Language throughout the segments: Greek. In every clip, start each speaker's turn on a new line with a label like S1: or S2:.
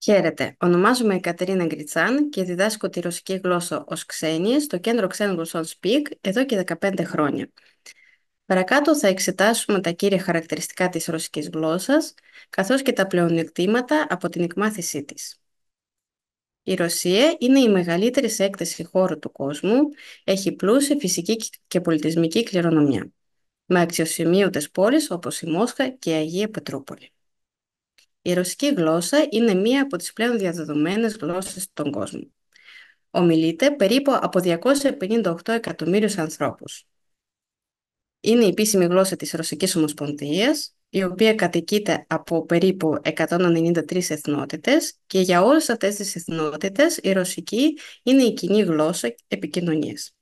S1: Χαίρετε, ονομάζομαι Κατερίνα Γκριτσάν και διδάσκω τη ρωσική γλώσσα ως ξένη στο κέντρο ξένων γλωσσών Speak εδώ και 15 χρόνια. Παρακάτω θα εξετάσουμε τα κύρια χαρακτηριστικά της ρωσικής γλώσσας, καθώς και τα πλεονεκτήματα από την εκμάθησή της. Η Ρωσία είναι η μεγαλύτερη σε έκταση χώρου του κόσμου, έχει πλούσια φυσική και πολιτισμική κληρονομιά, με αξιοσημείωτες πόλεις όπως η Μόσχα και η Αγία Πετρούπολη. Η ρωσική γλώσσα είναι μία από τις πλέον διαδεδομένες γλώσσες στον κόσμο. Ομιλείται περίπου από 258 εκατομμύριους ανθρώπους. Είναι η επίσημη γλώσσα της Ρωσικής Ομοσπονδίας, η οποία κατοικείται από περίπου 193 εθνότητες και για όλες αυτές τις εθνότητες η ρωσική είναι η κοινή γλώσσα επικοινωνίας.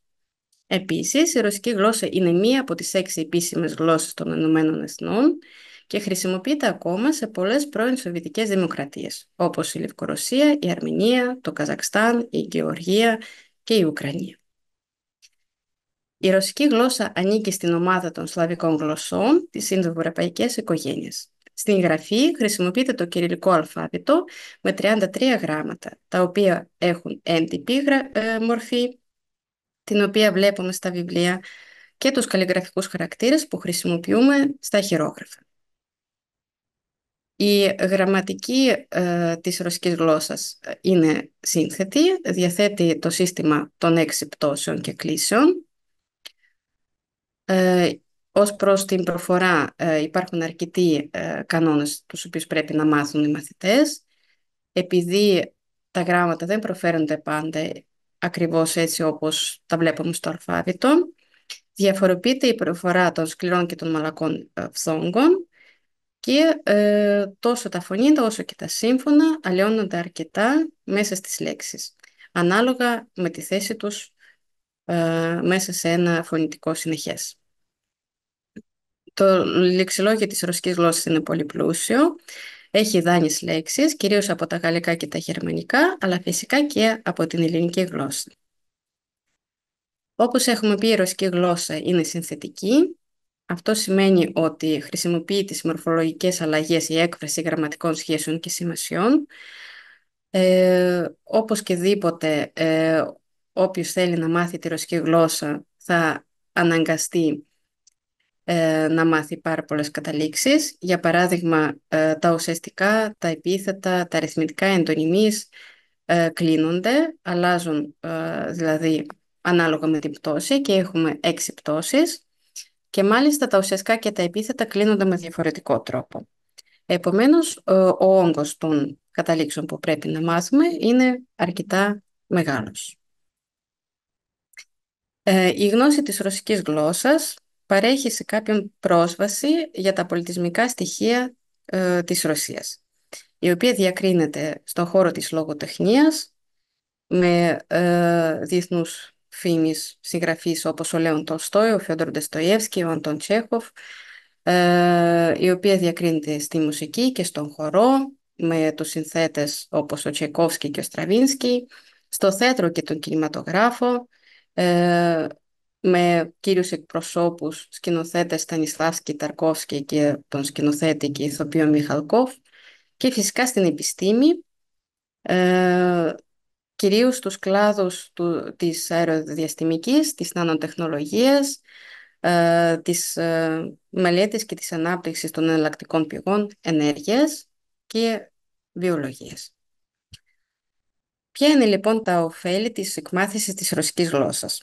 S1: Επίσης, η ρωσική γλώσσα είναι μία από τις 6 επίσημες γλώσσες των Ηνωμένων Εθνών και χρησιμοποιείται ακόμα σε πολλές πρώην Σοβιετικές δημοκρατίες, όπως η Λευκορωσία, η Αρμενία, το Καζακστάν, η Γεωργία και η Ουκρανία. Η ρωσική γλώσσα ανήκει στην ομάδα των σλαβικών γλωσσών της Ινδοευρωπαϊκής οικογένειας. Στην γραφή χρησιμοποιείται το κυριλικό αλφάβητο με 33 γράμματα, τα οποία έχουν έντυπη μορφή, την οποία βλέπουμε στα βιβλία, και τους καλλιγραφικούς χαρακτήρες που χρησιμοποιούμε στα χειρόγραφα. Η γραμματική της ρωσικής γλώσσας είναι σύνθετη, διαθέτει το σύστημα των 6 πτώσεων και κλείσεων. Ως προς την προφορά υπάρχουν αρκετοί κανόνες τους οποίους πρέπει να μάθουν οι μαθητές. Επειδή τα γράμματα δεν προφέρονται πάντα ακριβώς έτσι όπως τα βλέπουμε στο αλφάβητο, διαφοροποιείται η προφορά των σκληρών και των μαλακών φθόγκων και τόσο τα φωνήτα όσο και τα σύμφωνα αλλοιώνονται αρκετά μέσα στις λέξεις, ανάλογα με τη θέση τους μέσα σε ένα φωνητικό συνεχές. Το λεξιλόγιο της ρωσικής γλώσσας είναι πολύ πλούσιο. Έχει δάνειες λέξεις, κυρίως από τα γαλλικά και τα γερμανικά, αλλά φυσικά και από την ελληνική γλώσσα. Όπως έχουμε πει, η ρωσική γλώσσα είναι συνθετική. Αυτό σημαίνει ότι χρησιμοποιεί τις μορφολογικές αλλαγές η έκφραση γραμματικών σχέσεων και σημασιών. Όπως και δίποτε, όποιος θέλει να μάθει τη ρωσική γλώσσα θα αναγκαστεί να μάθει πάρα πολλές καταλήξεις. Για παράδειγμα, τα ουσιαστικά, τα επίθετα, τα αριθμητικά εντονυμίες κλείνονται, αλλάζουν δηλαδή ανάλογα με την πτώση και έχουμε 6 πτώσεις και μάλιστα τα ουσιαστικά και τα επίθετα κλείνονται με διαφορετικό τρόπο. Επομένως, ο όγκος των καταλήξεων που πρέπει να μάθουμε είναι αρκετά μεγάλος. Η γνώση της ρωσικής γλώσσας παρέχει σε κάποιον πρόσβαση για τα πολιτισμικά στοιχεία της Ρωσίας, η οποία διακρίνεται στον χώρο της λογοτεχνίας με διεθνούς φήμης συγγραφείς όπως ο Λέων Τολστόι, ο Φιόντορ Ντοστοιεύσκι, ο Αντών Τσέχοφ, η οποία διακρίνεται στη μουσική και στον χορό με τους συνθέτες όπως ο Τσαϊκόφσκι και ο Στραβίνσκι, στο θέατρο και τον κινηματογράφο, με κύριους εκπροσώπους σκηνοθέτες Στανισλάβσκι, Ταρκόφσκι και τον σκηνοθέτη και ηθοποιό Μιχαλκόφ, και φυσικά στην επιστήμη, κυρίως στους κλάδους της αεροδιαστημικής, της νανοτεχνολογίας, της μελέτης και της ανάπτυξης των εναλλακτικών πηγών ενέργειας και βιολογίας. Ποια είναι λοιπόν τα ωφέλη της εκμάθησης της ρωσικής γλώσσας?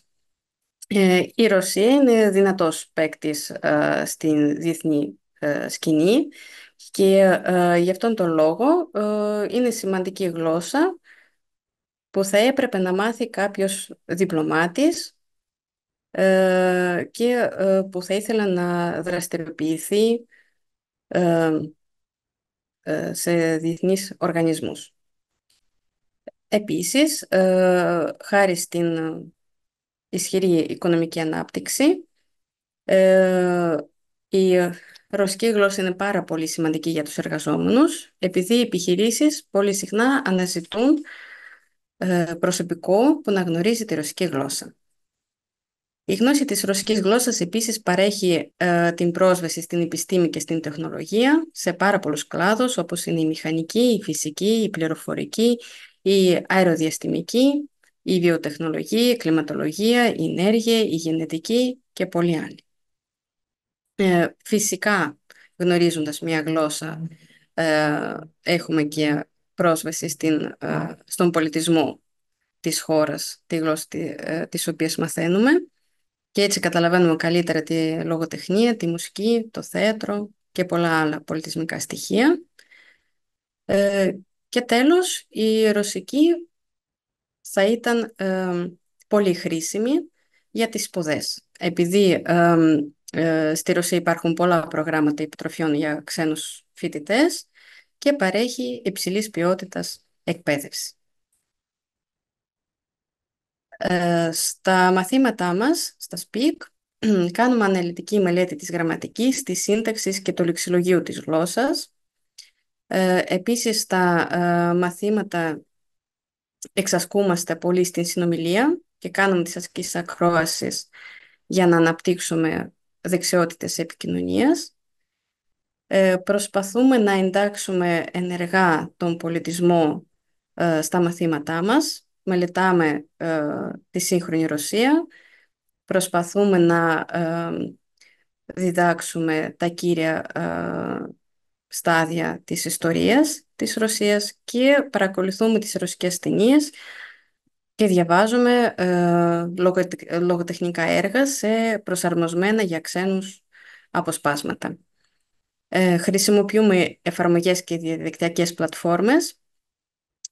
S1: Η Ρωσία είναι δυνατός παίκτης στην διεθνή σκηνή και γι' αυτόν τον λόγο είναι σημαντική γλώσσα που θα έπρεπε να μάθει κάποιος διπλωμάτης και που θα ήθελε να δραστηριοποιηθεί σε διεθνείς οργανισμούς. Επίσης, χάρη στην ισχυρή οικονομική ανάπτυξη, η ρωσική γλώσσα είναι πάρα πολύ σημαντική για τους εργαζόμενους, επειδή οι επιχειρήσεις πολύ συχνά αναζητούν προσωπικό που να γνωρίζει τη ρωσική γλώσσα. Η γνώση της ρωσικής γλώσσας επίσης παρέχει την πρόσβαση στην επιστήμη και στην τεχνολογία σε πάρα πολλούς κλάδους, όπως είναι η μηχανική, η φυσική, η πληροφορική, η αεροδιαστημική, η βιοτεχνολογία, η κλιματολογία, η ενέργεια, η γενετική και πολλοί άλλοι. Φυσικά, γνωρίζοντας μια γλώσσα, έχουμε και πρόσβαση στον πολιτισμό της χώρας, τη γλώσσα της οποίας μαθαίνουμε, και έτσι καταλαβαίνουμε καλύτερα τη λογοτεχνία, τη μουσική, το θέατρο και πολλά άλλα πολιτισμικά στοιχεία. Ε, και τέλος, η ρωσική θα ήταν πολύ χρήσιμη για τις σπουδές. Επειδή στη Ρωσία υπάρχουν πολλά προγράμματα επιτροφιών για ξένους φοιτητές και παρέχει υψηλής ποιότητας εκπαίδευση. Στα μαθήματά μας, στα SPEAK, κάνουμε αναλυτική μελέτη της γραμματικής, της σύνταξης και του λεξιλογίου της γλώσσας. Επίσης, στα μαθήματα εξασκούμαστε πολύ στην συνομιλία και κάνουμε τις ασκήσεις ακρόασης για να αναπτύξουμε δεξιότητες επικοινωνίας. Προσπαθούμε να εντάξουμε ενεργά τον πολιτισμό στα μαθήματά μας. Μελετάμε τη σύγχρονη Ρωσία. Προσπαθούμε να διδάξουμε τα κύρια στάδια της ιστορίας της Ρωσίας και παρακολουθούμε τις ρωσικές ταινίες και διαβάζουμε λογοτεχνικά έργα προσαρμοσμένα για ξένους αποσπάσματα. Χρησιμοποιούμε εφαρμογές και διαδικτυακές πλατφόρμες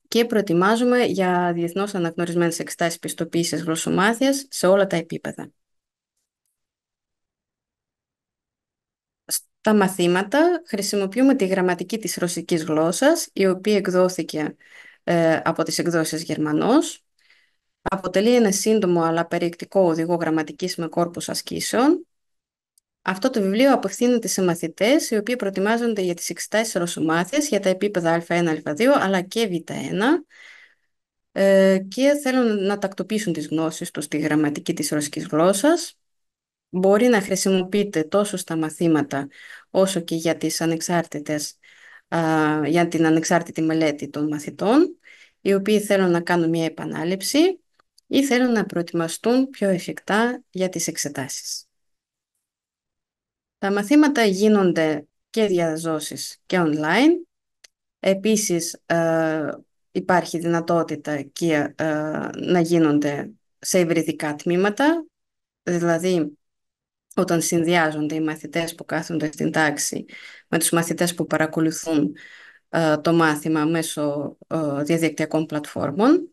S1: και προετοιμάζουμε για διεθνώς αναγνωρισμένες εξετάσεις πιστοποίησης γλωσσομάθειας σε όλα τα επίπεδα. Στα μαθήματα χρησιμοποιούμε τη γραμματική της ρωσικής γλώσσας, η οποία εκδόθηκε από τις εκδόσεις Γερμανός. Αποτελεί ένα σύντομο αλλά περιεκτικό οδηγό γραμματικής με κόρπους ασκήσεων. Αυτό το βιβλίο απευθύνεται σε μαθητές οι οποίοι προετοιμάζονται για τις εξετάσεις ρωσομάθειας για τα επίπεδα Α1, Α2 αλλά και Β1 και θέλουν να τακτοποιήσουν τις γνώσεις τους στη γραμματική της ρωσικής γλώσσας. Μπορεί να χρησιμοποιείται τόσο στα μαθήματα όσο και για για την ανεξάρτητη μελέτη των μαθητών, οι οποίοι θέλουν να κάνουν μια επανάληψη ή θέλουν να προετοιμαστούν πιο εφικτά για τις εξετάσεις. Τα μαθήματα γίνονται και διαζώσεις και online. Επίσης υπάρχει δυνατότητα και να γίνονται σε υβριδικά τμήματα, δηλαδή όταν συνδυάζονται οι μαθητές που κάθονται στην τάξη με τους μαθητές που παρακολουθούν το μάθημα μέσω διαδικτυακών πλατφόρμων.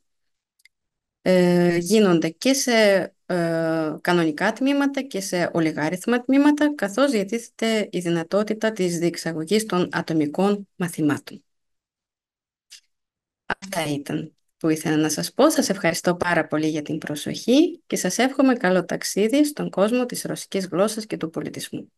S1: Γίνονται και σε κανονικά τμήματα και σε ολιγάριθμα τμήματα, καθώς διατίθεται η δυνατότητα της διεξαγωγής των ατομικών μαθημάτων. Αυτά ήταν που ήθελα να σας πω. Σας ευχαριστώ πάρα πολύ για την προσοχή και σας εύχομαι καλό ταξίδι στον κόσμο της ρωσικής γλώσσας και του πολιτισμού.